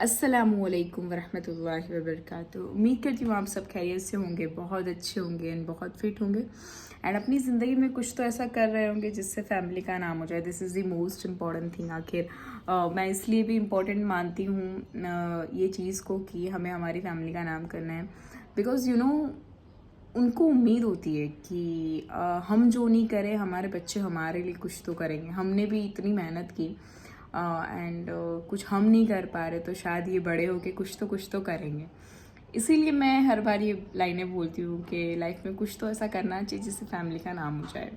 अस्सलामुअलैकुम वरहमतुल्लाहि वबरकातुहू। उम्मीद करती हूँ आप सब खैरियत से होंगे, बहुत अच्छे होंगे एंड बहुत फिट होंगे एंड अपनी ज़िंदगी में कुछ तो ऐसा कर रहे होंगे जिससे फैमिली का नाम हो जाए। This is the most important thing. आखिर मैं इसलिए भी इम्पॉर्टेंट मानती हूँ ये चीज़ को कि हमें हमारी फैमिली का नाम करना है। बिकॉज़ उनको उम्मीद होती है कि हम जो नहीं करें हमारे बच्चे हमारे लिए कुछ तो करेंगे। हमने भी इतनी मेहनत की एंड कुछ हम नहीं कर पा रहे तो शायद ये बड़े होके कुछ तो करेंगे। इसीलिए मैं हर बार ये लाइनें बोलती हूँ कि लाइफ में कुछ तो ऐसा करना चाहिए जिससे फैमिली का नाम हो जाए।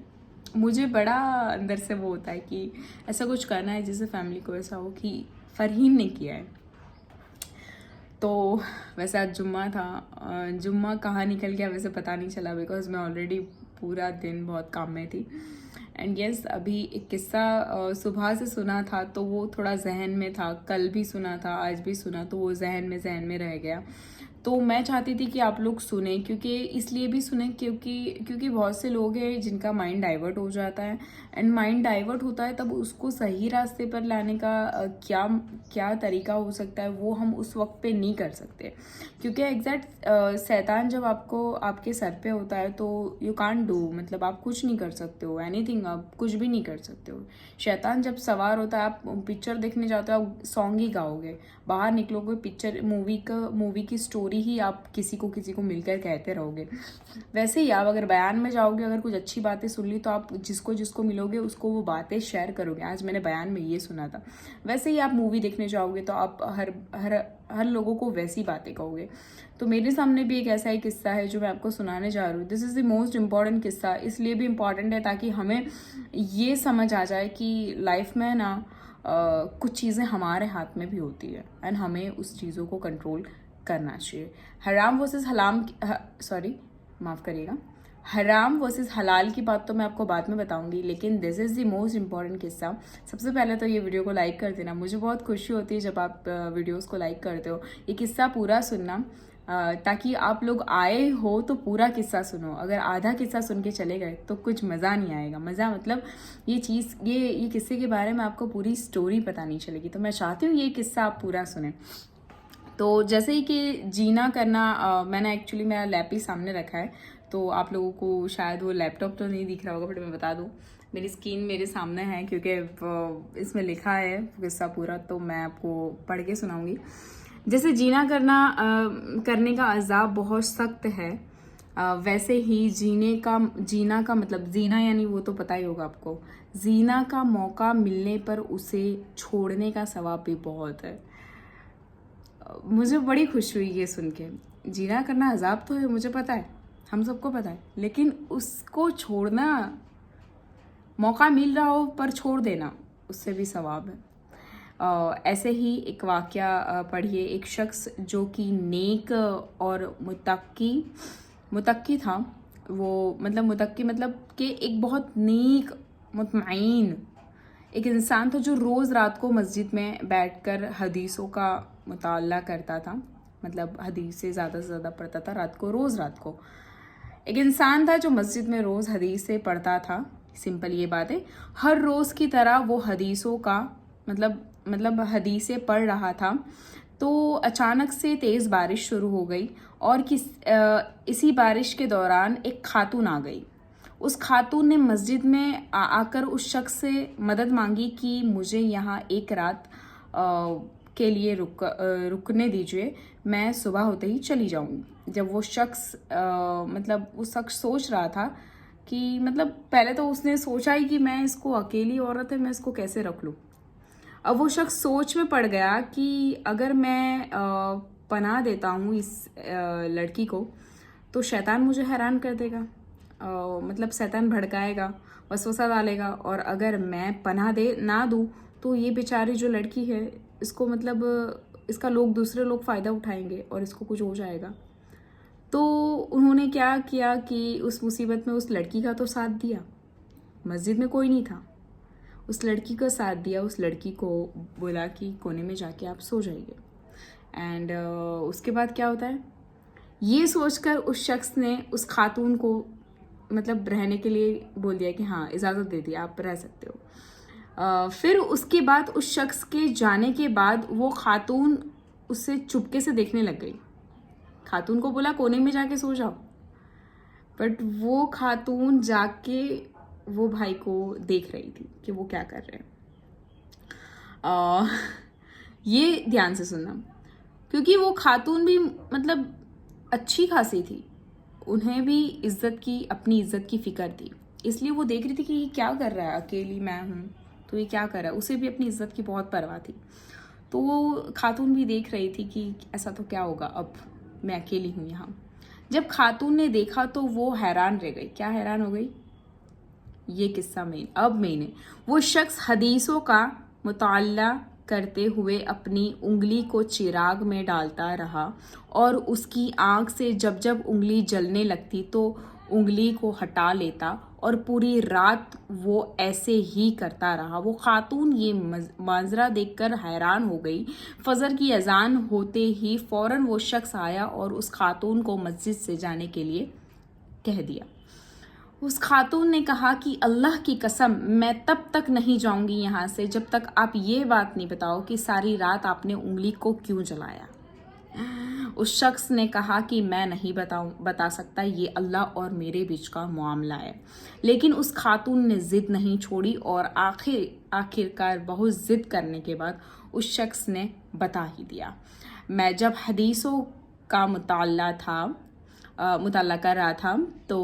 मुझे बड़ा अंदर से वो होता है कि ऐसा कुछ करना है जिससे फैमिली को ऐसा हो कि फरहीन ने किया है। तो वैसे आज जुम्मा था, जुम्मा कहाँ निकल गया वैसे पता नहीं चला बिकॉज मैं ऑलरेडी पूरा दिन बहुत काम में थी। एंड येस, अभी एक किस्सा सुबह से सुना था तो वो थोड़ा जहन में था, कल भी सुना था आज भी सुना तो वो जहन में रह गया। तो मैं चाहती थी कि आप लोग सुने, क्योंकि इसलिए भी सुने क्योंकि बहुत से लोग हैं जिनका माइंड डाइवर्ट हो जाता है एंड माइंड डाइवर्ट होता है तब उसको सही रास्ते पर लाने का क्या क्या तरीका हो सकता है वो हम उस वक्त पे नहीं कर सकते। क्योंकि एग्जैक्ट शैतान जब आपको आपके सर पे होता है तो यू कांट डू, मतलब आप कुछ नहीं कर सकते हो, एनीथिंग, आप कुछ भी नहीं कर सकते हो। शैतान जब सवार होता है, आप पिक्चर देखने जाते हो आप सॉन्ग ही गाओगे, बाहर निकलोगे पिक्चर मूवी की स्टोरी ही आप किसी को मिलकर कहते रहोगे। वैसे ही आप अगर बयान में जाओगे, अगर कुछ अच्छी बातें सुन ली तो आप जिसको जिसको मिलोगे उसको वो बातें शेयर करोगे, आज मैंने बयान में ये सुना था। वैसे ही आप मूवी देखने जाओगे तो आप हर लोगों को वैसी बातें कहोगे। तो मेरे सामने भी एक ऐसा ही किस्सा है जो मैं आपको सुनाने जा रही हूँ। This is the most important किस्सा, इसलिए भी इम्पॉर्टेंट है ताकि हमें ये समझ आ जाए कि लाइफ में ना कुछ चीज़ें हमारे हाथ में भी होती है एंड हमें उस चीज़ों को कंट्रोल करना चाहिए। हराम वर्सेस हलाम, सॉरी माफ़ करिएगा, हराम वर्सेस हलाल की बात तो मैं आपको बाद में बताऊंगी, लेकिन this is the most important किस्सा। सबसे पहले तो ये वीडियो को लाइक कर देना, मुझे बहुत खुशी होती है जब आप वीडियोस को लाइक करते हो। ये किस्सा पूरा सुनना ताकि आप लोग आए हो तो पूरा किस्सा सुनो। अगर आधा किस्सा सुन के चले गए तो कुछ मज़ा नहीं आएगा। मज़ा मतलब ये किस्से के बारे में आपको पूरी स्टोरी पता नहीं चलेगी। तो मैं चाहती हूँ ये किस्सा आप पूरा सुने। तो जैसे ही कि जीना करना, मैंने एक्चुअली मेरा लैप ही सामने रखा है तो आप लोगों को शायद वो लैपटॉप तो नहीं दिख रहा होगा, बट मैं बता दूँ मेरी स्क्रीन मेरे सामने है क्योंकि इसमें लिखा है किस्सा पूरा, तो मैं आपको पढ़ के सुनाऊंगी। जैसे करने का अज़ाब बहुत सख्त है, वैसे ही जीना का मतलब जीना यानी वो तो पता ही होगा आपको, जीना का मौका मिलने पर उसे छोड़ने का सवाब भी बहुत है। मुझे बड़ी खुशी हुई ये सुन के। जीना करना अजाब तो है, मुझे पता है, हम सबको पता है, लेकिन उसको छोड़ना, मौका मिल रहा हो पर छोड़ देना, उससे भी सवाब है। ऐसे ही एक वाक़या पढ़िए। एक शख्स जो कि नेक और मुतक्की था, वो मतलब मुतक्की मतलब कि एक बहुत नेक मुतमईन एक इंसान था जो रोज़ रात को मस्जिद में बैठकर हदीसों का मुताला करता था, मतलब हदीस से ज़्यादा पढ़ता था रात को, रोज़ रात को। एक इंसान था जो मस्जिद में रोज़ हदीसें पढ़ता था। सिंपल ये बात है, हर रोज़ की तरह वो हदीसों का मतलब हदीसें पढ़ रहा था। तो अचानक से तेज़ बारिश शुरू हो गई और इसी बारिश के दौरान एक खातून आ गई। उस खातून ने मस्जिद में आकर उस शख्स से मदद मांगी कि मुझे यहाँ एक रात के लिए रुकने दीजिए, मैं सुबह होते ही चली जाऊंगी। जब वो शख्स सोच रहा था कि मतलब पहले तो उसने सोचा ही कि मैं इसको, अकेली औरत है, मैं इसको कैसे रख लूँ। अब वो शख्स सोच में पड़ गया कि अगर मैं पनाह देता हूँ इस लड़की को तो शैतान मुझे हैरान कर देगा, मतलब शैतान भड़काएगा, वसवसा डालेगा, और अगर मैं पनाह दे ना दूँ तो ये बेचारी जो लड़की है इसको मतलब इसका दूसरे लोग फ़ायदा उठाएंगे और इसको कुछ हो जाएगा। तो उन्होंने क्या किया कि उस मुसीबत में उस लड़की का तो साथ दिया, मस्जिद में कोई नहीं था, उस लड़की का साथ दिया, उस लड़की को बोला कि कोने में जाके आप सो जाइए। एंड उसके बाद क्या होता है, ये सोचकर उस शख्स ने उस खातून को मतलब रहने के लिए बोल दिया कि हाँ, इजाज़त दे दी, आप रह सकते हो। फिर उसके बाद उस शख्स के जाने के बाद वो खातून उससे चुपके से देखने लग गई। खातून को बोला कोने में जाके सो जाओ, बट वो खातून जाके वो भाई को देख रही थी कि वो क्या कर रहे हैं। ये ध्यान से सुनना, क्योंकि वो खातून भी मतलब अच्छी खासी थी, उन्हें भी इज्जत की, अपनी इज्जत की फिक्र थी, इसलिए वो देख रही थी कि ये क्या कर रहा है, अकेली मैं हूँ तो ये क्या कर रहा है। उसे भी अपनी इज्जत की बहुत परवाह थी, तो वो खातून भी देख रही थी कि ऐसा तो क्या होगा, अब मैं अकेली हूँ यहाँ। जब खातून ने देखा तो वो हैरान रह गई। क्या हैरान हो गई, ये किस्सा में अब मैंने वो शख्स हदीसों का मुताला करते हुए अपनी उंगली को चिराग में डालता रहा और उसकी आंख से जब जब उंगली जलने लगती तो उंगली को हटा लेता और पूरी रात वो ऐसे ही करता रहा। वो खातून ये मंजरा देखकर हैरान हो गई। फजर की अजान होते ही फौरन वो शख्स आया और उस खातून को मस्जिद से जाने के लिए कह दिया। उस खातून ने कहा कि अल्लाह की कसम मैं तब तक नहीं जाऊंगी यहाँ से जब तक आप ये बात नहीं बताओ कि सारी रात आपने उंगली को क्यों जलाया। उस शख्स ने कहा कि मैं नहीं बता सकता, ये अल्लाह और मेरे बीच का मामला है। लेकिन उस खातून ने जिद नहीं छोड़ी और आखिरकार बहुत जिद करने के बाद उस शख्स ने बता ही दिया। मैं जब हदीसों का मुताला कर रहा था तो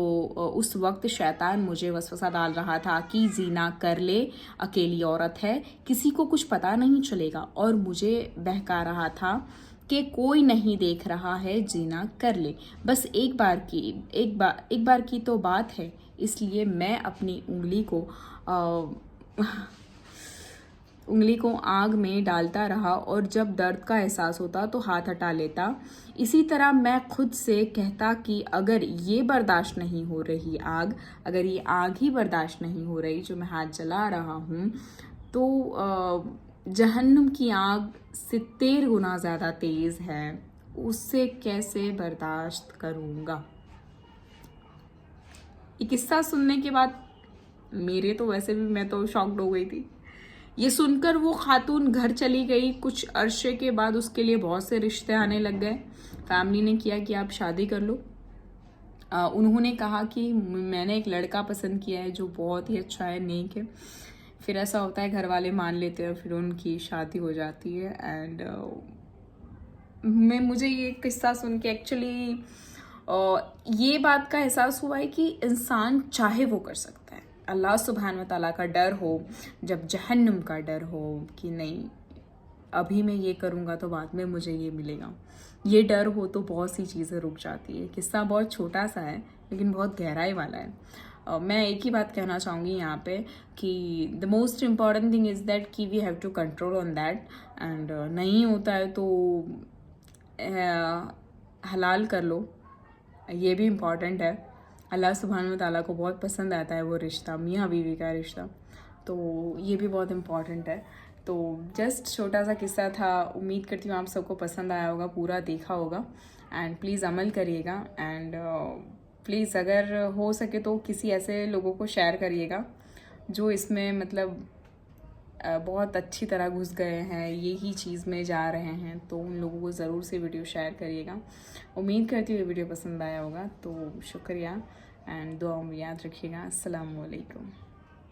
उस वक्त शैतान मुझे वसवसा डाल रहा था कि जीना कर ले, अकेली औरत है, किसी को कुछ पता नहीं चलेगा, और मुझे बहका रहा था कि कोई नहीं देख रहा है, जीना कर ले, बस एक बार की तो बात है। इसलिए मैं अपनी उंगली को आग में डालता रहा और जब दर्द का एहसास होता तो हाथ हटा लेता। इसी तरह मैं खुद से कहता कि अगर ये आग ही बर्दाश्त नहीं हो रही जो मैं हाथ जला रहा हूँ, तो जहन्नुम की आग 70 गुना ज़्यादा तेज़ है, उससे कैसे बर्दाश्त करूँगा। ये किस्सा सुनने के बाद मैं तो शॉक्ड हो गई थी। ये सुनकर वो खातून घर चली गई। कुछ अरसे के बाद उसके लिए बहुत से रिश्ते आने लग गए। फैमिली ने किया कि आप शादी कर लो। उन्होंने कहा कि मैंने एक लड़का पसंद किया है जो बहुत ही अच्छा है, नेक है। फिर ऐसा होता है घर वाले मान लेते हैं, फिर उनकी शादी हो जाती है। एंड मुझे ये किस्सा सुन के एक्चुअली ये बात का एहसास हुआ है कि इंसान चाहे वो कर सकता है। अल्लाह सुब्हान व तआला का डर हो, जब जहन्नुम का डर हो कि नहीं अभी मैं ये करूँगा तो बाद में मुझे ये मिलेगा, ये डर हो तो बहुत सी चीज़ें रुक जाती है। किस्सा बहुत छोटा सा है लेकिन बहुत गहराई वाला है। मैं एक ही बात कहना चाहूँगी यहाँ पे कि the most important thing is that कि we have to control on that. And नहीं होता है तो हलाल कर लो, ये भी इम्पॉर्टेंट है। अल्लाह सुब्हान व तआला को बहुत पसंद आता है वो रिश्ता, मियाँ बीवी का रिश्ता, तो ये भी बहुत इम्पॉर्टेंट है। तो जस्ट छोटा सा किस्सा था, उम्मीद करती हूँ आप सबको पसंद आया होगा, पूरा देखा होगा। एंड प्लीज़ अमल करिएगा। एंड प्लीज़ अगर हो सके तो किसी ऐसे लोगों को शेयर करिएगा जो इसमें मतलब बहुत अच्छी तरह घुस गए हैं, यही चीज़ में जा रहे हैं, तो उन लोगों को ज़रूर से वीडियो शेयर करिएगा। उम्मीद करती हूँ ये वीडियो पसंद आया होगा, तो शुक्रिया। एंड दुआ में याद रखिएगा। अस्सलाम वालेकुम।